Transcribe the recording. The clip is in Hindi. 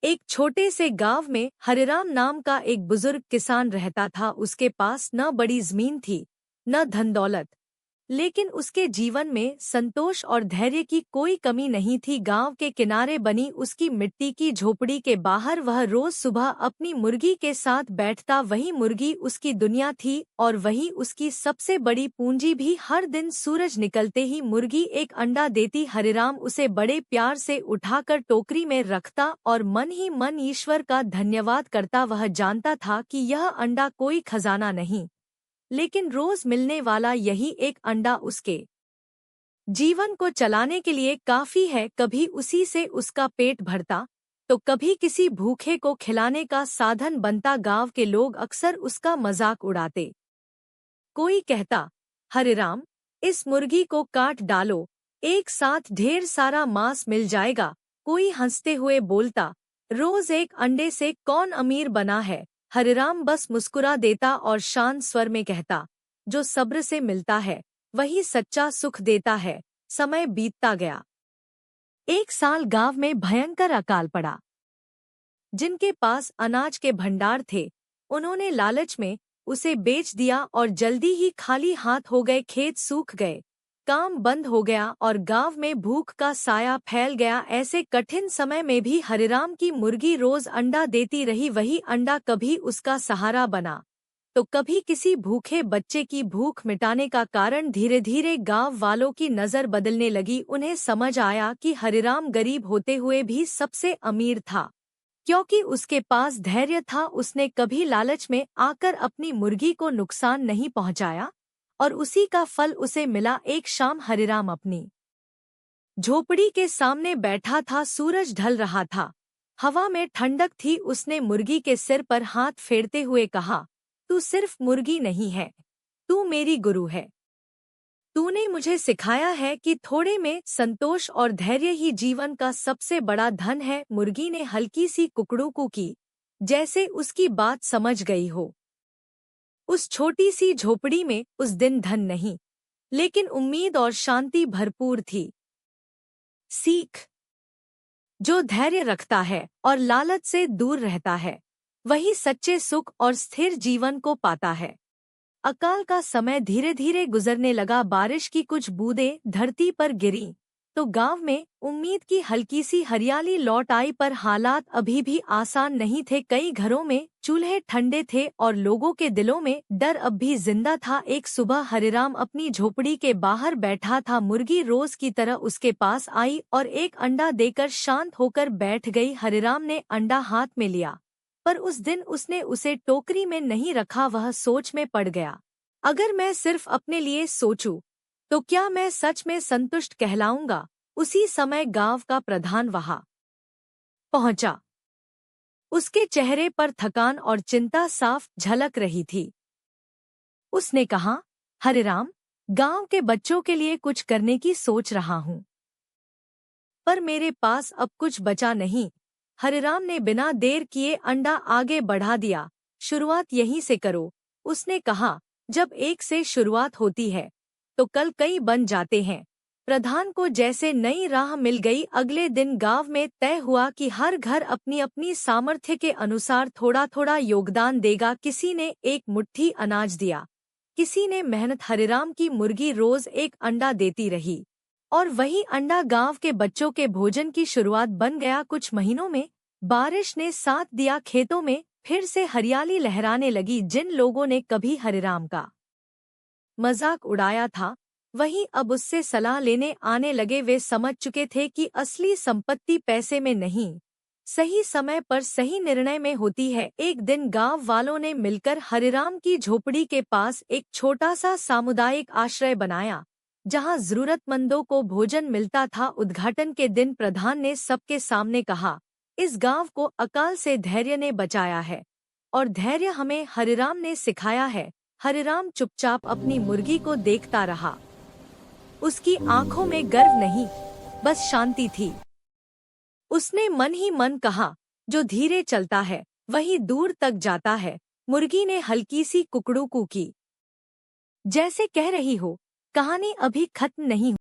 एक छोटे से गांव में हरिराम नाम का एक बुजुर्ग किसान रहता था। उसके पास न बड़ी जमीन थी, न धन दौलत, लेकिन उसके जीवन में संतोष और धैर्य की कोई कमी नहीं थी। गांव के किनारे बनी उसकी मिट्टी की झोपड़ी के बाहर वह रोज सुबह अपनी मुर्गी के साथ बैठता। वही मुर्गी उसकी दुनिया थी और वही उसकी सबसे बड़ी पूंजी भी। हर दिन सूरज निकलते ही मुर्गी एक अंडा देती। हरिराम उसे बड़े प्यार से उठाकर टोकरी में रखता और मन ही मन ईश्वर का धन्यवाद करता। वह जानता था कि यह अंडा कोई खजाना नहीं, लेकिन रोज मिलने वाला यही एक अंडा उसके जीवन को चलाने के लिए काफी है। कभी उसी से उसका पेट भरता, तो कभी किसी भूखे को खिलाने का साधन बनता। गांव के लोग अक्सर उसका मजाक उड़ाते। कोई कहता, हरिराम, इस मुर्गी को काट डालो, एक साथ ढेर सारा मांस मिल जाएगा। कोई हंसते हुए बोलता, रोज एक अंडे से कौन अमीर बना है। हरिराम बस मुस्कुरा देता और शांत स्वर में कहता, जो सब्र से मिलता है वही सच्चा सुख देता है। समय बीतता गया। एक साल गांव में भयंकर अकाल पड़ा। जिनके पास अनाज के भंडार थे, उन्होंने लालच में उसे बेच दिया और जल्दी ही खाली हाथ हो गए। खेत सूख गए, काम बंद हो गया और गांव में भूख का साया फैल गया। ऐसे कठिन समय में भी हरिराम की मुर्गी रोज अंडा देती रही। वही अंडा कभी उसका सहारा बना, तो कभी किसी भूखे बच्चे की भूख मिटाने का कारण। धीरे धीरे गांव वालों की नजर बदलने लगी। उन्हें समझ आया कि हरिराम गरीब होते हुए भी सबसे अमीर था, क्योंकि उसके पास धैर्य था। उसने कभी लालच में आकर अपनी मुर्गी को नुकसान नहीं पहुंचाया और उसी का फल उसे मिला। एक शाम हरिराम अपनी झोपड़ी के सामने बैठा था। सूरज ढल रहा था, हवा में ठंडक थी। उसने मुर्गी के सिर पर हाथ फेरते हुए कहा, तू सिर्फ मुर्गी नहीं है, तू मेरी गुरु है। तूने मुझे सिखाया है कि थोड़े में संतोष और धैर्य ही जीवन का सबसे बड़ा धन है। मुर्गी ने हल्की सी कुकड़ू की, जैसे उसकी बात समझ गई हो। उस छोटी सी झोपड़ी में उस दिन धन नहीं, लेकिन उम्मीद और शांति भरपूर थी। सीख, जो धैर्य रखता है और लालच से दूर रहता है, वही सच्चे सुख और स्थिर जीवन को पाता है। अकाल का समय धीरे धीरे गुजरने लगा। बारिश की कुछ बूंदें धरती पर गिरीं, तो गांव में उम्मीद की हल्की सी हरियाली लौट आई। पर हालात अभी भी आसान नहीं थे। कई घरों में चूल्हे ठंडे थे और लोगों के दिलों में डर अब भी जिंदा था। एक सुबह हरिराम अपनी झोपड़ी के बाहर बैठा था। मुर्गी रोज की तरह उसके पास आई और एक अंडा देकर शांत होकर बैठ गई। हरिराम ने अंडा हाथ में लिया, पर उस दिन उसने उसे टोकरी में नहीं रखा। वह सोच में पड़ गया, अगर मैं सिर्फ अपने लिए सोचूं, तो क्या मैं सच में संतुष्ट कहलाऊंगा। उसी समय गांव का प्रधान वहां पहुंचा। उसके चेहरे पर थकान और चिंता साफ झलक रही थी। उसने कहा, हरिराम, गांव के बच्चों के लिए कुछ करने की सोच रहा हूं, पर मेरे पास अब कुछ बचा नहीं। हरिराम ने बिना देर किए अंडा आगे बढ़ा दिया। शुरुआत यहीं से करो, उसने कहा। जब एक से शुरुआत होती है, तो कल कई बन जाते हैं। प्रधान को जैसे नई राह मिल गई। अगले दिन गांव में तय हुआ कि हर घर अपनी अपनी सामर्थ्य के अनुसार थोड़ा थोड़ा योगदान देगा। किसी ने एक मुट्ठी अनाज दिया, किसी ने मेहनत। हरिराम की मुर्गी रोज एक अंडा देती रही और वही अंडा गांव के बच्चों के भोजन की शुरुआत बन गया। कुछ महीनों में बारिश ने साथ दिया। खेतों में फिर से हरियाली लहराने लगी। जिन लोगों ने कभी हरिराम का मजाक उड़ाया था, वही अब उससे सलाह लेने आने लगे। वे समझ चुके थे कि असली संपत्ति पैसे में नहीं, सही समय पर सही निर्णय में होती है। एक दिन गांव वालों ने मिलकर हरिराम की झोपड़ी के पास एक छोटा सा सामुदायिक आश्रय बनाया, जहां जरूरतमंदों को भोजन मिलता था। उद्घाटन के दिन प्रधान ने सबके सामने कहा, इस गांव को अकाल से धैर्य ने बचाया है और धैर्य हमें हरिराम ने सिखाया है। हरिराम चुपचाप अपनी मुर्गी को देखता रहा। उसकी आंखों में गर्व नहीं, बस शांति थी। उसने मन ही मन कहा, जो धीरे चलता है वही दूर तक जाता है। मुर्गी ने हल्की सी कुकड़ू की, जैसे कह रही हो, कहानी अभी खत्म नहीं